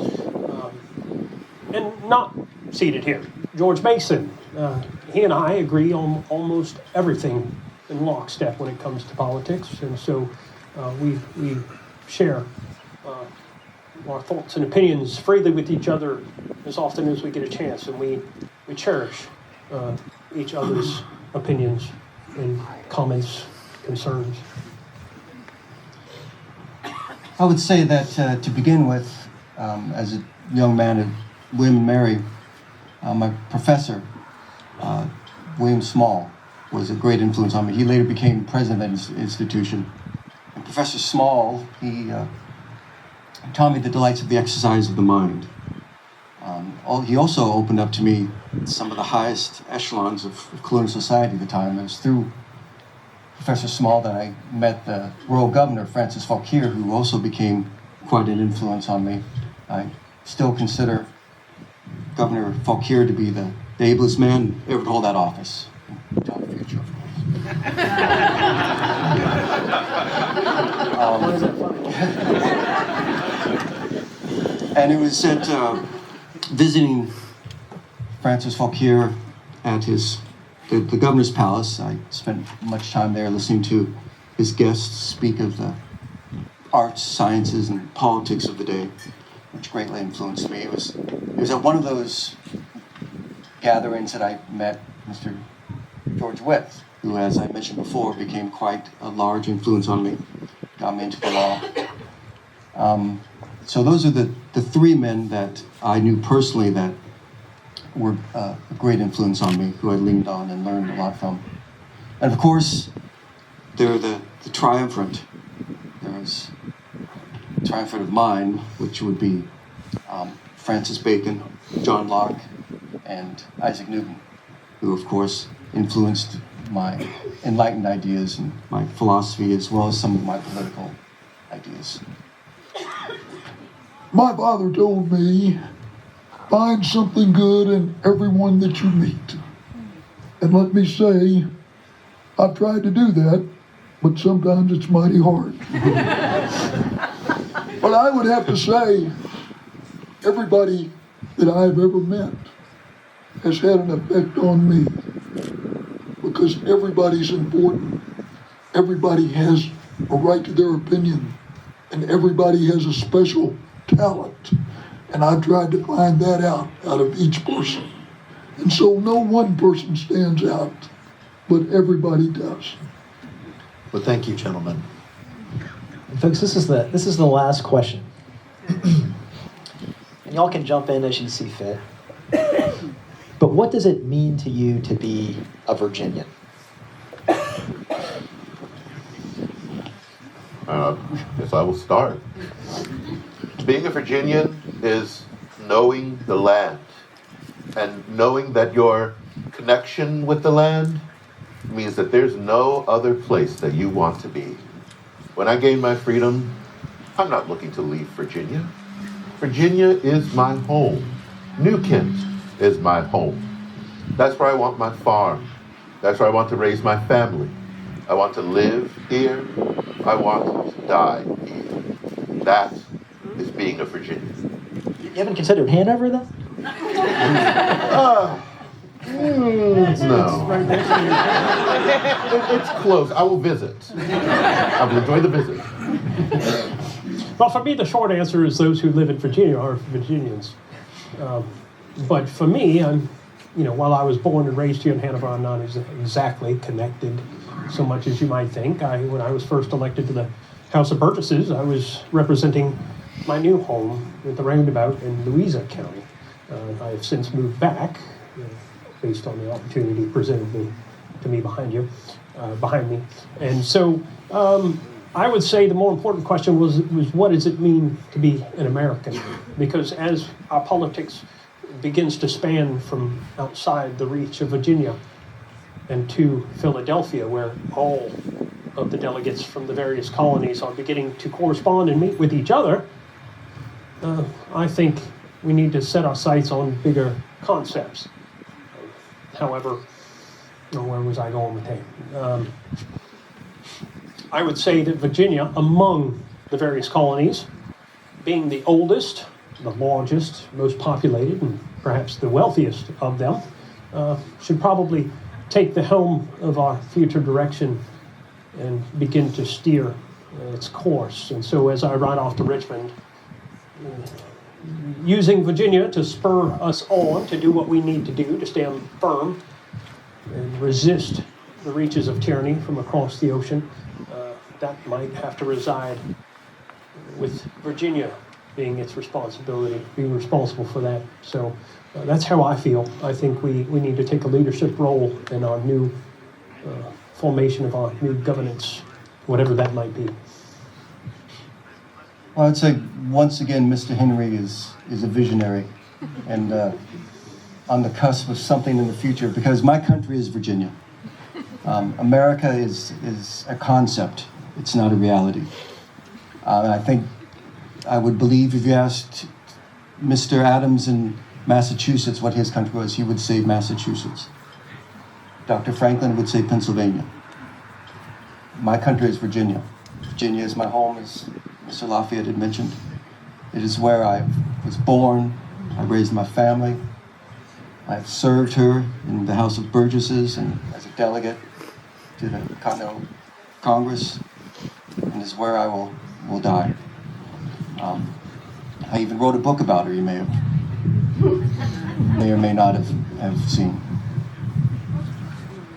And not seated here, George Mason. He and I agree on almost everything in lockstep when it comes to politics. And so we share our thoughts and opinions freely with each other as often as we get a chance. And we cherish each other's opinions and comments, concerns. I would say that to begin with, as a young man at William and Mary, my professor, William Small, was a great influence on me. He later became president of that institution. And Professor Small, he taught me the delights of the exercise of the mind. He also opened up to me some of the highest echelons of colonial society at the time. It was through Professor Small that I met the Royal Governor, Francis Fauquier, who also became quite an influence on me. I still consider Governor Fauquier to be the ablest man ever to hold that office. Until the future, of course. And it was at visiting Francis Fauquier at the governor's palace. I spent much time there listening to his guests speak of the arts, sciences, and politics of the day, which greatly influenced me. It was at one of those gatherings that I met Mr. George Wythe, who, as I mentioned before, became quite a large influence on me, got me into the law. So those are the three men that I knew personally that were a great influence on me, who I leaned on and learned a lot from. And of course, there are the triumvirate. There was the triumvirate of mine, which would be Francis Bacon, John Locke, and Isaac Newton, who of course influenced my enlightened ideas and my philosophy, as well as some of my political ideas. My father told me, find something good in everyone that you meet. And let me say, I've tried to do that, but sometimes it's mighty hard. But I would have to say, everybody that I've ever met has had an effect on me, because everybody's important. Everybody has a right to their opinion, and everybody has a special talent. And I've tried to find that out of each person. And so no one person stands out, but everybody does. Well, thank you, gentlemen. Folks, this is the last question. And y'all can jump in as you see fit. But what does it mean to you to be a Virginian? Guess I will start. Being a Virginian is knowing the land, and knowing that your connection with the land means that there's no other place that you want to be. When I gained my freedom, I'm not looking to leave Virginia. Virginia is my home. New Kent is my home. That's where I want my farm. That's where I want to raise my family. I want to live here. I want to die here. That is being a Virginian. You haven't considered Hanover, though? No. It's close. I will visit. I will enjoy the visit. Well, for me, the short answer is those who live in Virginia are Virginians. But for me, while I was born and raised here in Hanover, I'm not exactly connected so much as you might think. When I was first elected to the House of Burgesses, I was representing my new home at the roundabout in Louisa County. I have since moved back, based on the opportunity presented to me behind me. And so I would say the more important question was what does it mean to be an American? Because as our politics begins to span from outside the reach of Virginia and to Philadelphia, where all of the delegates from the various colonies are beginning to correspond and meet with each other, I think we need to set our sights on bigger concepts. However, where was I going with that? I would say that Virginia, among the various colonies, being the oldest, the largest, most populated, and perhaps the wealthiest of them, should probably take the helm of our future direction and begin to steer its course. And so as I ride off to Richmond, using Virginia to spur us on to do what we need to do to stand firm and resist the reaches of tyranny from across the ocean, that might have to reside with Virginia being its responsibility, being responsible for that. So that's how I feel. I think we need to take a leadership role in our new formation of our new governance, whatever that might be. Well, I'd say once again, Mr. Henry is a visionary and on the cusp of something in the future, because my country is Virginia. America is a concept. It's not a reality. I think I would believe if you asked Mr. Adams in Massachusetts what his country was, he would say Massachusetts. Dr. Franklin would say Pennsylvania. My country is Virginia. Virginia is my home, as Mr. Lafayette had mentioned. It is where I was born. I raised my family. I've served her in the House of Burgesses and as a delegate to the Continental Congress, and is where I will die. I even wrote a book about her, you may or may not have seen.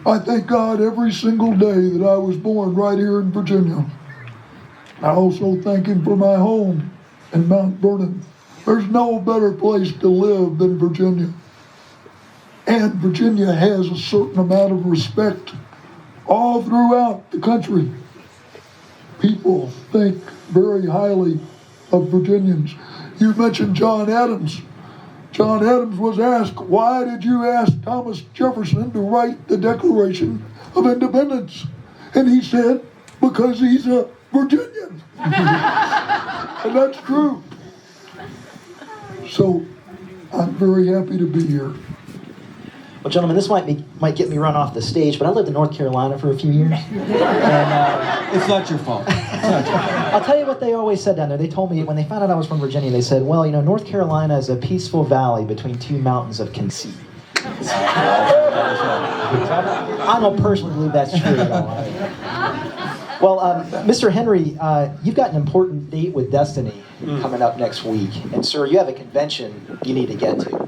I thank God every single day that I was born right here in Virginia. I also thank Him for my home in Mount Vernon. There's no better place to live than Virginia. And Virginia has a certain amount of respect all throughout the country. People think very highly of Virginians. You mentioned John Adams. John Adams was asked, why did you ask Thomas Jefferson to write the Declaration of Independence? And he said, because he's a Virginian. And that's true. So I'm very happy to be here. Well, gentlemen, this might get me run off the stage, but I lived in North Carolina for a few years. And, It's not your fault. I'll tell you what they always said down there. They told me, when they found out I was from Virginia, they said, well, North Carolina is a peaceful valley between two mountains of conceit. I don't personally believe that's true at all. Well, Mr. Henry, you've got an important date with Destiny coming up next week. And, sir, you have a convention you need to get to.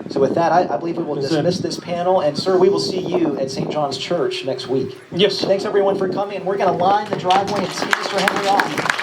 So with that, I believe we will dismiss this panel. And, sir, we will see you at St. John's Church next week. Yes. Thanks, everyone, for coming. And we're going to line the driveway and see Mr. Henry off.